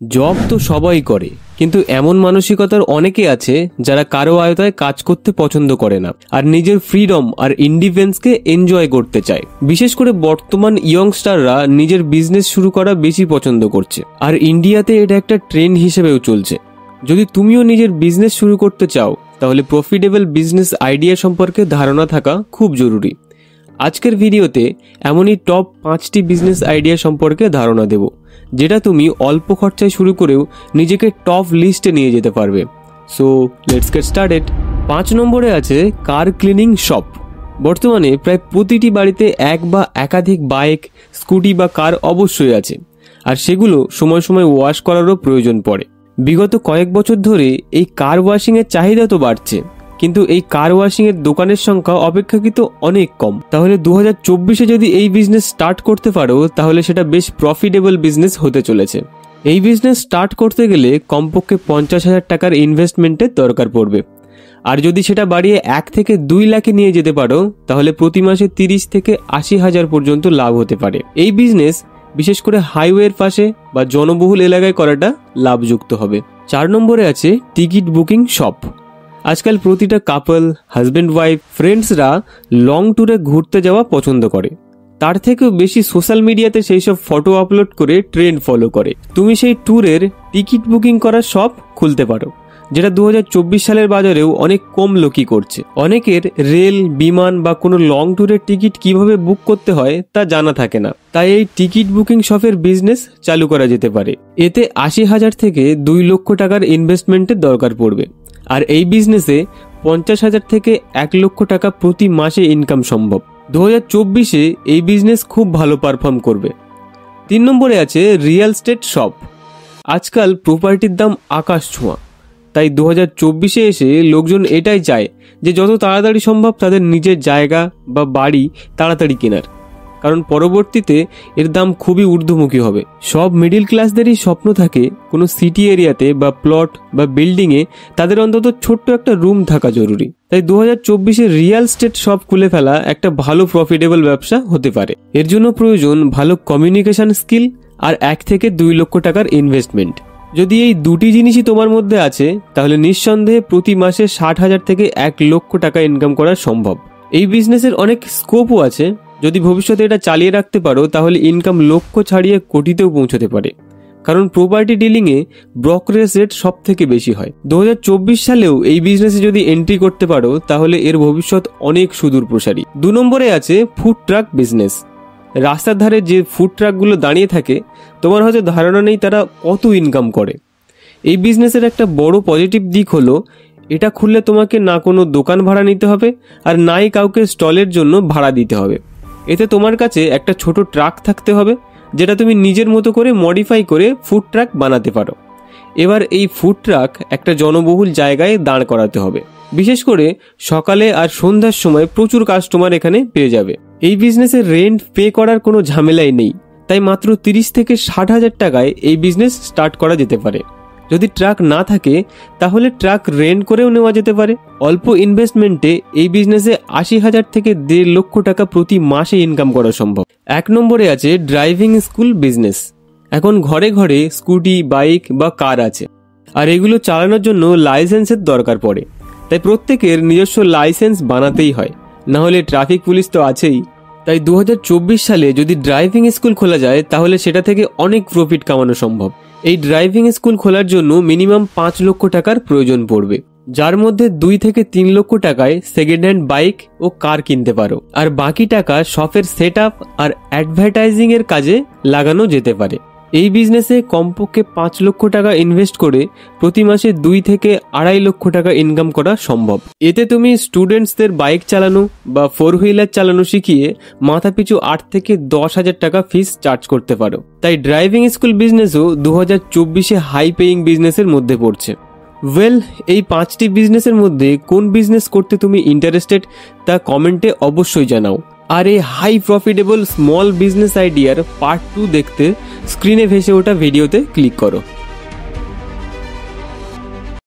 Job তো সবাই করে, কিন্তু এমন মানসিকতার অনেকে আছে যারা কারো আয়তায় কাজ করতে পছন্দ করে না আর নিজের ফ্রিডম আর ইন্ডিপেন্ডেন্সকে এনজয় করতে চায়। বিশেষ করে বর্তমান ইয়ংস্টাররা নিজের বিজনেস শুরু করা বেশি পছন্দ করছে, আর ইন্ডিয়াতে এটা একটা ট্রেন্ড হিসেবেও চলছে। যদি তুমিও নিজের বিজনেস শুরু করতে চাও, তাহলে প্রফিটেবল বিজনেস আইডিয়া সম্পর্কে ধারণা থাকা খুব জরুরি। আজকের ভিডিওতে এমনই টপ 5টি বিজনেস আইডিয়া সম্পর্কে ধারণা দেব, যেটা তুমি অল্প খরচায় শুরু করেও নিজেকে টপ লিস্টে নিয়ে যেতে পারবে। So let's get started. 5 নম্বরে আছে কার ক্লিনিং শপ। বর্তমানে প্রায় প্রতিটি বাড়িতে এক বা একাধিক বাইক, স্কুটি বা কার অবশ্যই আছে, আর সেগুলো সময় সময় ওয়াশ করারও প্রয়োজন পড়ে। বিগত কয়েক বছর ধরে এই কার ওয়াশিংয়ের চাহিদা তো বাড়ছে, কিন্তু এই কার ওয়াশিং এর দোকানের সংখ্যা অপেক্ষাকৃত অনেক কম। তাহলে 2024-এ যদি এই বিজনেস স্টার্ট করতে পারো, তাহলে সেটা বেশ প্রফিটেবল বিজনেস হতে চলেছে। এই বিজনেস স্টার্ট করতে গেলে কমপক্ষে 50,000 টাকার ইনভেস্টমেন্টের দরকার পড়বে, আর যদি সেটা বাড়িয়ে 1 থেকে 2 লাখে নিয়ে যেতে পারো, তাহলে প্রতি মাসে 30 থেকে 80,000 পর্যন্ত লাভ হতে পারে। এই বিজনেস বিশেষ করে হাইওয়ের পাশে বা জনবহুল এলাকায় করাটা লাভযুক্ত হবে। 4 নম্বরে আছে টিকিট বুকিং শপ। আজকাল প্রতিটা কাপল, হাজব্যান্ড ওয়াইফ, ফ্রেন্ডসরা লং ট্যুরে ঘুরতে যাওয়া পছন্দ করে। তার থেকেও বেশি সোশ্যাল মিডিয়াতে সেই সব ফটো আপলোড করে ট্রেন্ড ফলো করে। তুমি সেই ট্যুরের টিকিট বুকিং করার শপ খুলতে পারো, যেটা 2024 সালের বাজারেও অনেক কম লোকই করছে। অনেকের রেল, বিমান বা কোনো লং ট্যুরের টিকিট কিভাবে বুক করতে হয় তা জানা থাকে না, তাই এই টিকিট বুকিং শপের বিজনেস চালু করা যেতে পারে। এতে 80,000 থেকে 2 লক্ষ টাকার ইনভেস্টমেন্টের দরকার পড়বে, আর এই বিজনেসে 50,000 থেকে 1 লক্ষ টাকা প্রতি মাসে ইনকাম সম্ভব। 2024-এ এই বিজনেস খুব ভালো পারফর্ম করবে। 3 নম্বরে আছে রিয়েল এস্টেট শপ। আজকাল প্রপার্টির দাম আকাশ ছোঁয়া, তাই 2024-এ এসে লোকজন এটাই চায় যে যত তাড়াতাড়ি সম্ভব তাদের নিজের জায়গা বা বাড়ি তাড়াতাড়ি কেনার, কারণ পরবর্তীতে এর দাম খুবই ঊর্ধ্বমুখী হবে। সব মিডিল ক্লাসদেরই স্বপ্ন থাকে কোনো সিটি এরিয়াতে বা প্লট বা বিল্ডিংয়ে তাদের অন্তত ছোট্ট একটা রুম থাকা জরুরি। তাই 2024-এ রিয়েল এস্টেট শপ খুলে ফেলা একটা ভালো প্রফিটেবল ব্যবসা হতে পারে। এর জন্য প্রয়োজন ভালো কমিউনিকেশন স্কিল আর 1 থেকে 2 লক্ষ টাকার ইনভেস্টমেন্ট। যদি এই দুটি জিনিসই তোমার মধ্যে আছে, তাহলে নিঃসন্দেহে প্রতি মাসে 60,000 থেকে 1 লক্ষ টাকা ইনকাম করা সম্ভব। এই বিজনেসের অনেক স্কোপও আছে। যদি ভবিষ্যতে এটা চালিয়ে রাখতে পারো, তাহলে ইনকাম লক্ষ ছাড়িয়ে কোটিতেও পৌঁছতে পারে, কারণ প্রপার্টি ডিলিংয়ে ব্রোকারেজ রেট সব থেকে বেশি হয়। 2024 সালেও এই বিজনেসে যদি এন্ট্রি করতে পারো, তাহলে এর ভবিষ্যৎ অনেক সুদূর প্রসারী। 2 নম্বরে আছে ফুড ট্রাক বিজনেস। রাস্তার ধারে যে ফুড ট্রাকগুলো দাঁড়িয়ে থাকে, তোমার হয়তো ধারণা নেই তারা কত ইনকাম করে। এই বিজনেসের একটা বড় পজিটিভ দিক হলো, এটা খুললে তোমাকে না কোনো দোকান ভাড়া নিতে হবে, আর নাই কাউকে স্টলের জন্য ভাড়া দিতে হবে। এতে তোমার কাছে একটা ছোট ট্রাক থাকতে হবে, যেটা তুমি নিজের মতো করে মডিফাই করে ফুড ট্রাক বানাতে পারো। এবার এই ফুড ট্রাক একটা জনবহুল জায়গায় দাঁড় করাতে হবে। বিশেষ করে সকালে আর সন্ধ্যার সময় প্রচুর কাস্টমার এখানে পেয়ে যাবে। এই বিজনেসের রেন্ট পে করার কোনো ঝামেলাই নেই, তাই মাত্র 30 থেকে 60,000 টাকায় এই বিজনেস স্টার্ট করা যেতে পারে। যদি ট্রাক না থাকে, তাহলে ট্রাক রেন্ট করেও নেওয়া যেতে পারে। অল্প ইনভেস্টমেন্টে এই বিজনেসে 80,000 থেকে 1.5 লক্ষ টাকা প্রতি মাসে ইনকাম করা সম্ভব। 1 নম্বরে আছে ড্রাইভিং স্কুল বিজনেস। এখন ঘরে ঘরে স্কুটি, বাইক বা কার আছে, আর এগুলো চালানোর জন্য লাইসেন্সের দরকার পড়ে। তাই প্রত্যেকের নিজস্ব লাইসেন্স বানাতেই হয়, না হলে ট্রাফিক পুলিশ তো আছেই। তাই 2024 সালে যদি ড্রাইভিং স্কুল খোলা যায়, তাহলে সেটা থেকে অনেক প্রফিট কামানো সম্ভব। এই ড্রাইভিং স্কুল খোলার জন্য মিনিমাম 5 লক্ষ টাকার প্রয়োজন পড়বে, যার মধ্যে 2 থেকে 3 লক্ষ টাকায় সেকেন্ড হ্যান্ড বাইক ও কার কিনতে পারো, আর বাকি টাকা শপের সেট আপ আর অ্যাডভার্টাইজিং এর কাজে লাগানো যেতে পারে। এই বিজনেসে কমপক্ষে 5 লক্ষ টাকা ইনভেস্ট করে প্রতি মাসে 2 থেকে 2.5 লক্ষ টাকা ইনকাম করা সম্ভব। এতে তুমি স্টুডেন্টসদের বাইক চালানো বা 4 হুইলার চালানো শিখিয়ে মাথাপিছু 8 থেকে 10,000 টাকা ফিস চার্জ করতে পারো। তাই ড্রাইভিং স্কুল বিজনেসও 2024-এ হাই পেইং বিজনেসের মধ্যে পড়ছে। এই 5টি বিজনেসের মধ্যে কোন বিজনেস করতে তুমি ইন্টারেস্টেড তা কমেন্টে অবশ্যই জানাও। আর এই হাই প্রফিটেবল স্মল বিজনেস আইডিয়ার পার্ট 2 দেখতে স্ক্রিনে ভেসে ওঠা ভিডিওতে ক্লিক করো।